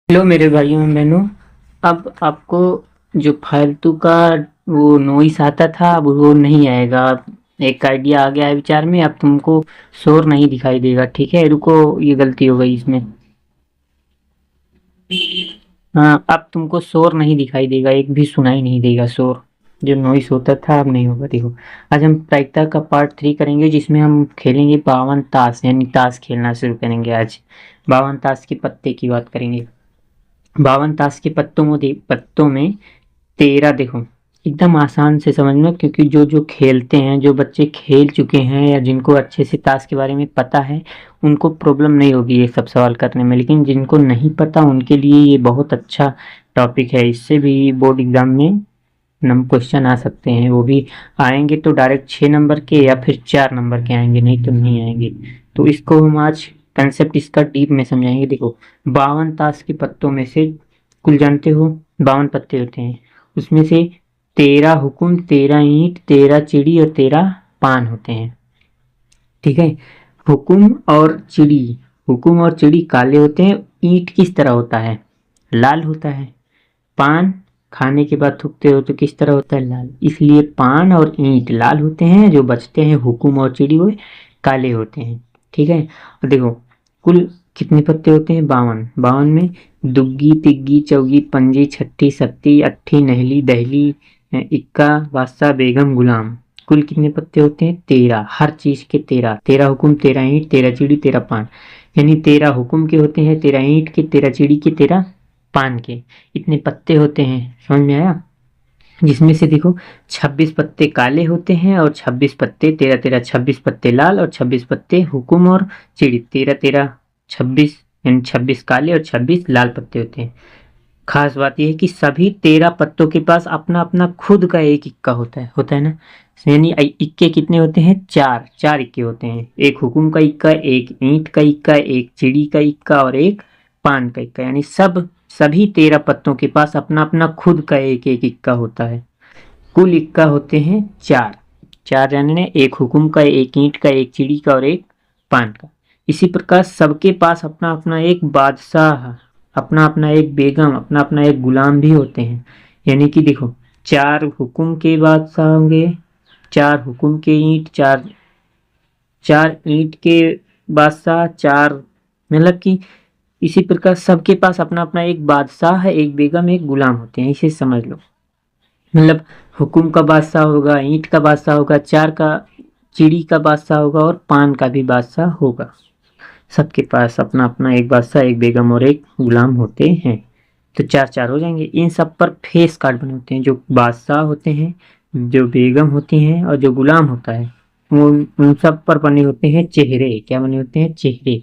Hello मेरे भाइयों और बहनों। अब आपको जो फालतू का वो नॉइस आता था अब वो नहीं आएगा। अब एक आइडिया आ गया है विचार में। अब तुमको शोर नहीं दिखाई देगा। ठीक है, रुको, ये गलती हो गई इसमें। हाँ, अब तुमको शोर नहीं दिखाई देगा, एक भी सुनाई नहीं देगा शोर। जो नॉइस होता था अब नहीं होगा। देखो, आज हम प्रायिकता का पार्ट 3 करेंगे, जिसमें हम खेलेंगे 52 ताश, यानी ताश खेलना शुरू करेंगे आज। 52 ताश के पत्ते की बात करेंगे। 52 ताश के पत्तों में 13। देखो, एकदम आसान से समझना, क्योंकि जो जो खेलते हैं, जो बच्चे खेल चुके हैं या जिनको अच्छे से ताश के बारे में पता है, उनको प्रॉब्लम नहीं होगी ये सब सवाल करने में। लेकिन जिनको नहीं पता उनके लिए ये बहुत अच्छा टॉपिक है। इससे भी बोर्ड एग्जाम में क्वेश्चन आ सकते हैं। वो भी आएंगे तो डायरेक्ट 6 नंबर के या फिर 4 नंबर के आएंगे, नहीं तो नहीं आएंगे। तो इसको हम आज कंसेप्ट इसका डीप में समझाएंगे। देखो, 52 ताश के पत्तों में से, कुल जानते हो 52 पत्ते होते हैं, उसमें से 13 हुकुम, 13 ईंट, 13 चिड़ी और 13 पान होते हैं। ठीक है। हुकुम और चिड़ी, हुकुम और चिड़ी काले होते हैं। ईंट किस तरह होता है? लाल होता है। पान खाने के बाद थूकते हो तो किस तरह होता है? लाल। इसलिए पान और ईंट लाल होते हैं, जो बचते हैं हुकुम और चिड़ी वो काले होते हैं। ठीक है। और देखो, कुल कितने पत्ते होते हैं? 52। 52 में दुग्गी, तिग्गी, चौगी, पंजी, छठी, सत्ती, अट्ठी, नहली, दहली, इक्का, बादशाह, बेगम, गुलाम। कुल कितने पत्ते होते हैं? 13। हर चीज के 13। 13 हुकुम, 13 ईंट, 13 चिड़ी, 13 पान। यानी 13 हुकुम के होते हैं, 13 ईंट के, 13 चिड़ी के, 13 पान के। इतने पत्ते होते हैं। समझ में आया? जिसमें से देखो, 26 पत्ते काले होते हैं और 26 पत्ते, 13 13 26 पत्ते लाल और 26 पत्ते हुकुम और चिड़ी। 13 13 26, यानी 26 काले और 26 लाल पत्ते होते हैं। खास बात यह है कि सभी 13 पत्तों के पास अपना अपना खुद का एक इक्का होता है ना। यानी इक्के कितने होते हैं? 4 4 इक्के होते हैं। एक हुकुम का इक्का, एक ईंट का इक्का, एक चिड़ी का इक्का और एक पान का इक्का। यानी सभी 13 पत्तों के पास अपना अपना खुद का एक एक इक्का होता है। कुल इक्का होते हैं 4। 4 यानी एक हुकुम का, एक ईंट का, एक चिड़ी का और एक पान का। इसी प्रकार सबके पास अपना अपना एक बादशाह, अपना अपना एक बेगम, अपना अपना एक गुलाम भी होते हैं। यानी कि देखो, 4 हुकुम के बादशाह होंगे, 4 हुकुम के ईंट, 4 ईंट के बादशाह, 4, मतलब कि इसी प्रकार सबके पास अपना अपना एक बादशाह है, एक बेगम, एक गुलाम होते हैं। इसे समझ लो। मतलब हुकुम का बादशाह होगा, ईंट का बादशाह होगा, 4 का चिड़ी का बादशाह होगा और पान का भी बादशाह होगा। सबके पास अपना अपना एक बादशाह, एक बेगम और एक गुलाम होते हैं। तो 4 4 हो जाएंगे। इन सब पर फेस कार्ड बने होते हैं। जो बादशाह होते हैं, जो बेगम होती हैं और जो गुलाम होता है, उन सब पर बने होते हैं चेहरे। क्या बने होते हैं? चेहरे।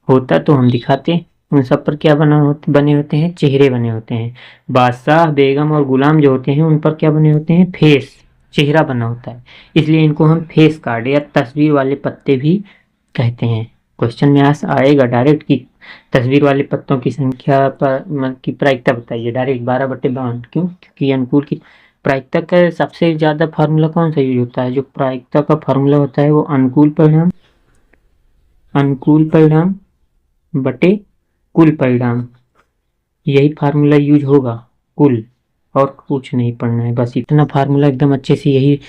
होता तो हम दिखाते। उन सब पर क्या बने होते हैं? चेहरे बने होते हैं। बादशाह, बेगम और गुलाम जो होते हैं उन पर क्या बने होते हैं? फेस, चेहरा बना होता है। इसलिए इनको हम फेस कार्ड या तस्वीर वाले पत्ते भी कहते हैं। क्वेश्चन में आएगा डायरेक्ट कि तस्वीर वाले पत्तों की संख्या पर की प्रायिकता बताइए। डायरेक्ट 12/52। क्यों? क्योंकि अनुकूल की प्रायिकता का सबसे ज्यादा फार्मूला कौन सा यूज होता है? जो प्रायिकता का फार्मूला होता है वो अनुकूल परिणाम बटे कुल परिणाम, यही फार्मूला यूज होगा। कुल, और कुछ नहीं पढ़ना है, बस इतना फार्मूला एकदम अच्छे से यही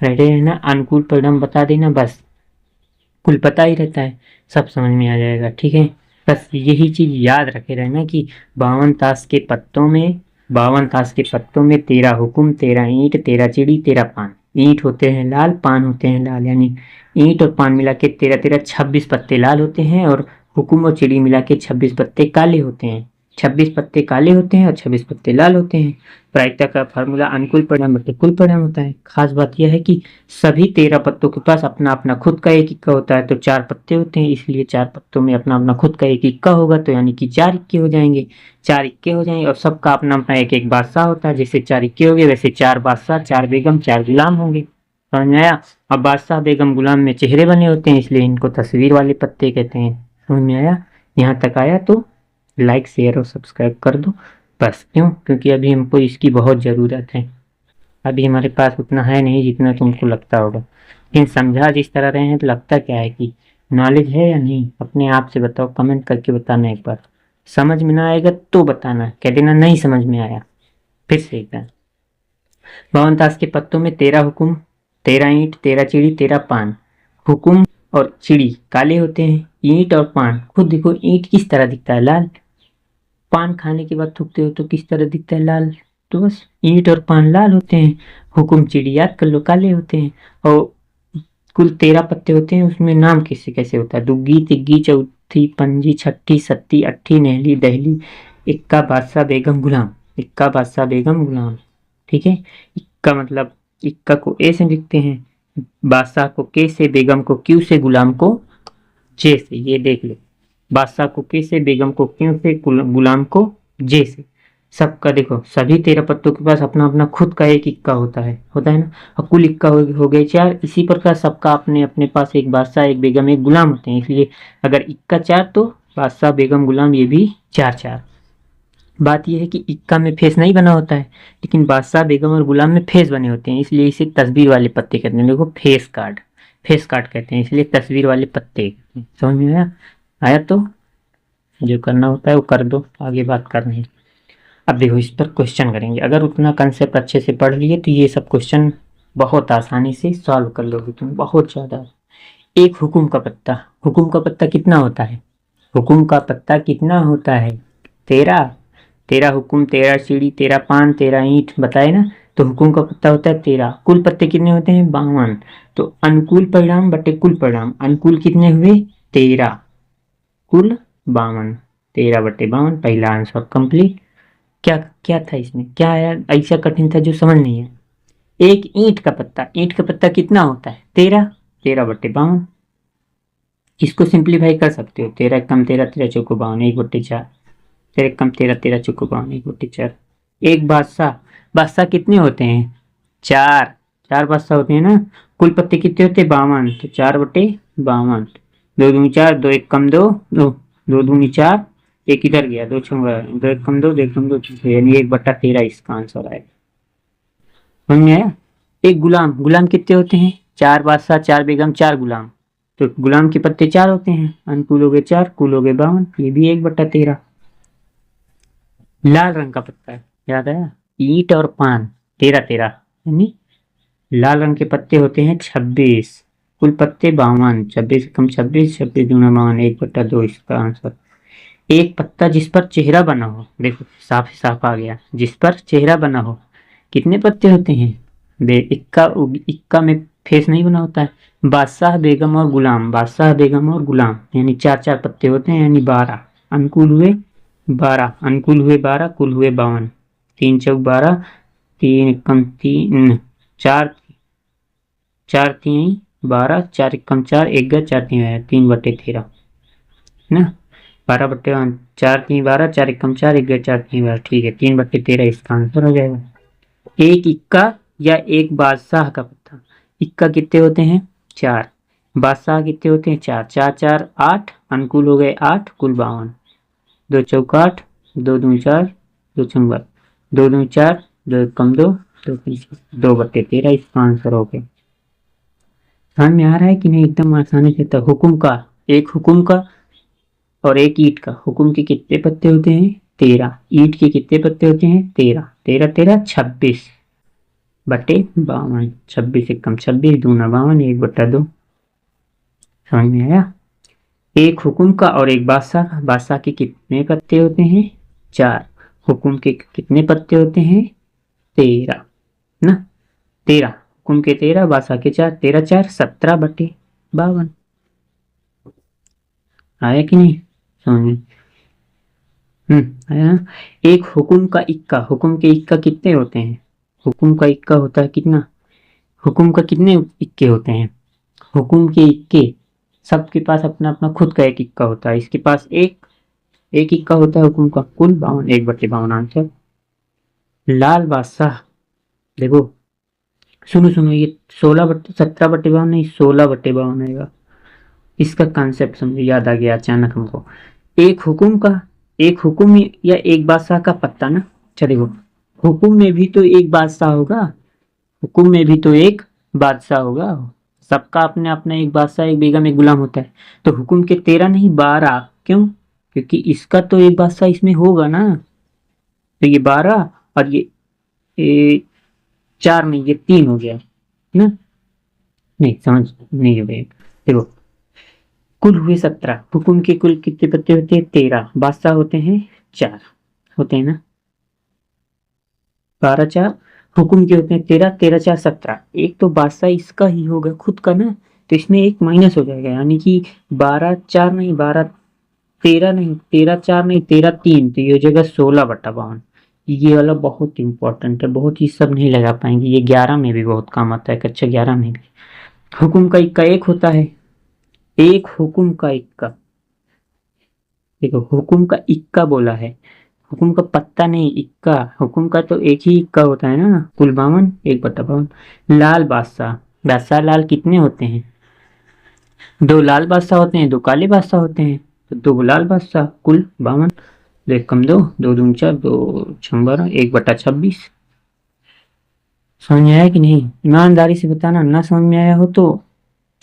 रटे रहना। अनुकूल परिणाम बता देना, बस कुल पता ही रहता है, सब समझ में आ जाएगा। ठीक है। बस यही चीज याद रखे रहना कि 52 ताश के पत्तों में 13 हुकुम, 13 ईंट, 13 चिड़ी, 13 पान। ईंट होते हैं लाल, पान होते हैं लाल, यानी ईंट और पान मिला के 13 13 26 पत्ते लाल होते हैं और हुकुम और चिड़ी मिला के 26 पत्ते काले होते हैं। 26 पत्ते काले होते हैं और 26 पत्ते लाल होते हैं। प्रायिकता का फार्मूला अनुकूल परिणाम बटे कुल परिणाम होता है। खास बात यह है कि सभी 13 पत्तों के पास अपना अपना खुद का एक इक्का होता है। तो 4 पत्ते होते हैं, इसलिए 4 पत्तों में अपना अपना खुद का एक इक्का होगा, तो यानी कि 4 इक्के हो जाएंगे। 4 इक्के हो जाएंगे और सबका अपना अपना एक एक बादशाह होता है। जैसे 4 इक्के हो गए, वैसे 4 बादशाह, 4 बेगम, 4 गुलाम होंगे। समझ में आया? अब बादशाह, बेगम, गुलाम में चेहरे बने होते हैं, इसलिए इनको तस्वीर वाले पत्ते कहते हैं। समझ में आया? यहाँ तक आया तो लाइक, शेयर और सब्सक्राइब कर दो। बस। क्यों? क्योंकि अभी हमको इसकी बहुत ज़रूरत है। अभी हमारे पास उतना है नहीं जितना तुमको लगता होगा। लेकिन समझा जिस तरह रहे हैं तो लगता क्या है कि नॉलेज है या नहीं? अपने आप से बताओ, कमेंट करके बताना एक बार। समझ में ना आएगा तो बताना, कह देना नहीं समझ में आया। फिर से एक बार, 52 ताश के पत्तों में 13 हुकुम, 13 ईंट, 13 चिड़ी, 13 पान। हुकुम और चिड़ी काले होते हैं, ईंट और पान खुद देखो, ईंट किस तरह दिखता है, लाल। पान खाने के बाद थूकते हो तो किस तरह दिखता है, लाल। तो बस ईंट और पान लाल होते हैं, हुकुम चिड़ी याद कर लो काले होते हैं। और कुल 13 पत्ते होते हैं, उसमें नाम कैसे कैसे होता है, दुग्गी तिग्गी चौथी पंजी छठी सत्ती अट्ठी नहली दहली, इक्का बादशाह बेगम गुलाम, इक्का बादशाह बेगम गुलाम। ठीक है, इक्का मतलब इक्का को ए से लिखते हैं, बादशाह को के से, बेगम को क्यू से, गुलाम को जे से। ये देख लो, बादशाह को के से, बेगम को क्यू से, गुलाम को जे से। सबका देखो, सभी 13 पत्तों के पास अपना अपना खुद का एक इक्का होता है ना। और कुल इक्का हो गए 4। इसी प्रकार सबका अपने अपने पास एक बादशाह, एक बेगम, एक गुलाम होते हैं। इसलिए अगर इक्का 4 तो बादशाह बेगम गुलाम ये भी 4 4। बात यह है कि इक्का में फेस नहीं बना होता है, लेकिन बादशाह बेगम और गुलाम में फेस बने होते हैं, इसलिए इसे तस्वीर वाले पत्ते कहते हैं। देखो फेस कार्ड, फेस कार्ड कहते हैं, इसलिए तस्वीर वाले पत्ते। समझ में आया? आया तो जो करना होता है वो कर दो, आगे बात करनी है। अब देखो इस पर क्वेश्चन करेंगे, अगर उतना कंसेप्ट अच्छे से पढ़ लिए तो ये सब क्वेश्चन बहुत आसानी से सॉल्व कर लोगे तुम, बहुत ज़्यादा। एक हुकुम का पत्ता, हुकुम का पत्ता कितना होता है, हुकुम का पत्ता कितना होता है, 13। 13 हुकुम, 13 सीढ़ी, 13 पान, 13 ईंट बताए ना। तो हुकुम का पत्ता होता है 13। कुल पत्ते कितने होते हैं, 52। तो अनुकूल परिणाम बटे कुल परिणाम, अनुकूल कितने हुए 13, कुल 52, 13 बटे 52। पहला आंसर कंप्लीट। क्या क्या था इसमें, क्या आया ऐसा कठिन था जो समझ नहीं है। एक ईंट का पत्ता, ईंट का पत्ता कितना होता है 13, 13 बटे 52। इसको सिंप्लीफाई कर सकते हो, 13 कम 13, 13 चौको 52, 1 बटे 4। 13 कम 13, 13 चौको 52, 1 बटे 4। एक बादशाह, बादशाह कितने होते हैं 4, 4 बादशाह होते हैं ना। कुल पत्ते कितने होते हैं 52, तो 4 बटे 52। 2 दूनी 4, 2 1 कम 2, 2 2 दूनी 4, एक इधर गया, 2 छूंगा, 2 1 कम 2, 2 1 कम 2, यानी 1 बटा 13 इसका आंसर आएगा। समझ में आया? एक गुलाम, गुलाम कितने होते हैं 4 बादशाह, 4 बेगम, 4 गुलाम। तो गुलाम के पत्ते 4 होते हैं, अनुकूल हो गए 4, कुल हो गए 52, ये भी 1 बटा 13। लाल रंग का पत्ता है, याद आया, ईंट और पान 13 13, यानी लाल रंग के पत्ते होते हैं 26, कुल पत्ते 52, 26 कम 26, 26 दूना 52, 1 बटा 2 इसका आंसर। एक पत्ता जिस पर चेहरा बना हो, देखो साफ साफ आ गया, जिस पर चेहरा बना हो, कितने पत्ते होते हैं, इक्का, इक्का में फेस नहीं बना होता है। बादशाह बेगम और गुलाम, बादशाह बेगम और गुलाम यानी 4 4 पत्ते होते हैं, यानी 12, अनुकूल हुए 12, अनुकूल हुए 12, कुल हुए 52, 3 चौक 12, 3 कम 3, 4 4 3 12, 4 कम 4, 1 गया 4 3 3 बटे 13 ना, 12 बटे 4 3 12, 4 कम 4, 1 गया 4 3 12, ठीक है 3 बटे 13 इसका आंसर हो जाएगा। एक इक्का या एक बादशाह का पत्ता, इक्का कितने होते हैं 4, बादशाह कितने होते हैं 4, 4 4 8, अनुकूल हो गए 8, कुल 52, 2 चौक 8, 2 दूनी 4, 2 छंग 2 दूनी 4, 2 कम 2, 2 बटे 13 इसका आंसर हो गया। समझ में आ रहा है कि नहीं, एकदम आसानी से। तो हुकुम का, एक हुकुम का और एक ईंट का, हुकुम के कितने पत्ते होते हैं 13, ईंट के कितने पत्ते होते हैं 13, 13 13 26 बटे 52, 26 एक कम 26, दूना 52, 1 बटा 2। समझ में आया? एक हुकुम का और एक बादशाह का, बादशाह के कितने पत्ते होते हैं 4, हुकुम के कितने पत्ते होते हैं 13 ना, 13 हुकुम के 13, बादशाह के 4, 13 4 17 बटे 52। आया कि नहीं समझ में? आया ना। एक हुकुम का इक्का, हुकुम के इक्का कितने होते हैं, हुकुम का इक्का होता है कितना, हुकुम का कितने इक्के होते हैं, हुकुम के इक्के सबके पास अपना अपना खुद का एक इक्का होता है, इसके पास एक इक्का होता है हुकुम का, कुल 52, 1 बटे 52 आंसर। लाल बादशाह, देखो सुनो सुनो, ये 16 बटे 17 बटे 52 नहीं, 16 बटे 52 आएगा। इसका कॉन्सेप्ट समझो, याद आ गया अचानक हमको। एक हुकुम का, एक हुकुम या एक बादशाह का पत्ता ना। अच्छा देखो, हुकुम में भी तो एक बादशाह होगा, हुकुम में भी तो एक बादशाह होगा, सबका अपने अपना एक बादशाह, एक बेगम, एक गुलाम होता है। तो हुकुम के 13 नहीं 12, क्यों क्योंकि इसका तो एक बादशाह इसमें होगा ना। तो ये 12 और ये 4 नहीं, ये 3 हो गया ना। नहीं समझ नहीं हो गया। देखो कुल हुए 17, हुकुम के कुल कितने पत्ते होते हैं 13, बादशाह होते हैं 4 होते हैं ना। 12 4, हुकुम के होते हैं 13, 13 4 17। एक तो बादशाह इसका ही होगा खुद का ना, तो इसमें एक माइनस हो जाएगा, यानी कि 12 4 नहीं, 12 13 नहीं, 13 4 नहीं, 13 3, तो ये हो जाएगा 16/52। ये वाला बहुत इंपॉर्टेंट है, बहुत ही सब नहीं लगा पाएंगे, ये 11 में भी बहुत काम आता है, कक्षा 11 में भी। हुकुम का इक्का एक होता है, एक हुकुम का इक्का। देखो हुकुम का इक्का बोला है, हुकुम का पत्ता नहीं, इक्का। हुकुम का तो एक ही इक्का होता है ना, कुल 52, 1/52। लाल बादशाह, बादशाह लाल कितने होते हैं, 2 लाल बादशाह होते हैं, 2 काले बादशाह होते हैं, तो 2 लाल बादशाह, कुल 52। देख कम 2, 2 दूनी 4, 2 छम 12, 1/26। समझ में आया कि नहीं? ईमानदारी से बताना, ना समझ में आया हो तो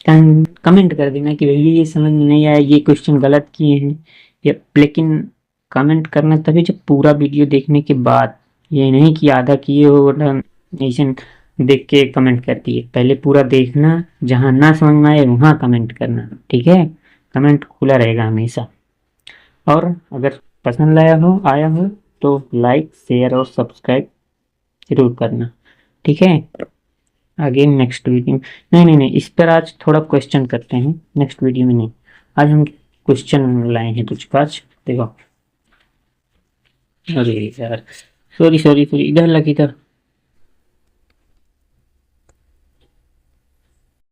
कमेंट कर देना कि भैया ये समझ में नहीं आया, ये क्वेश्चन गलत किए हैं। या लेकिन कमेंट करना तभी जब पूरा वीडियो देखने के बाद, ये नहीं कि आधा किए हो और ऐसे देख के कमेंट कर दिए। पहले पूरा देखना, जहाँ ना समझ में आए वहाँ कमेंट करना, ठीक है? कमेंट खुला रहेगा हमेशा। और अगर पसंद आया हो तो लाइक शेयर और सब्सक्राइब जरूर करना, ठीक है? अगेन नेक्स्ट वीडियो, नहीं, इस पर आज थोड़ा क्वेश्चन करते हैं, नेक्स्ट वीडियो में नहीं। आज हम क्वेश्चन लाए हैं कुछ पाँच, देखो। अरे यार, सॉरी इधर लगी था।